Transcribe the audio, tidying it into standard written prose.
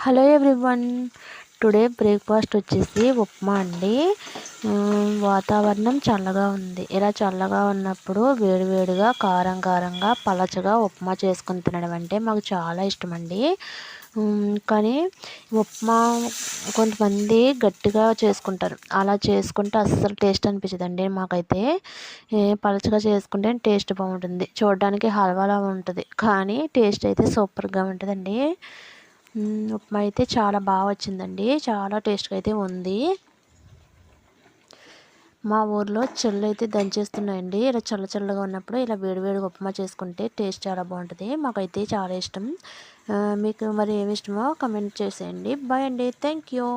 Hello everyone. Today breakfast వచ్చేసి ఉప్మా అండి. వాతావరణం చల్లగా ఉంది. ఇలా చల్లగా ఉన్నప్పుడు వేడివేడిగా కారం కారంగా పలచగా ఉప్మా చేసుకొని తినడం అంటే మాకు చాలా ఇష్టం అండి. కానీ ఉప్మా కొంతమంది గట్టిగా చేసుకుంటారు. అలా చేసుకుంటే అస్సలు టేస్ట్ అనిపించదండి. మాకైతే పలచగా చేసుకుంటే టేస్ట్ బాగుంటుంది. చూడడానికి హల్వాలా ఉంటుంది, కానీ టేస్ట్ అయితే సూపర్గా ఉంటుందండి. ఉప్మా అయితే చాలా బాగా వచ్చిందండి. చాలా టేస్ట్గా అయితే ఉంది. మా ఊర్లో చెల్లు అయితే దంచేస్తున్నాయండి. ఇలా చల్ల చల్లగా ఉన్నప్పుడు ఇలా వేడివేడిగా ఉప్మా చేసుకుంటే టేస్ట్ చాలా బాగుంటుంది. మాకైతే చాలా ఇష్టం. మీకు మరి ఏమి ఇష్టమో కమెంట్ చేసేయండి. బాయ్ అండి. Thank you.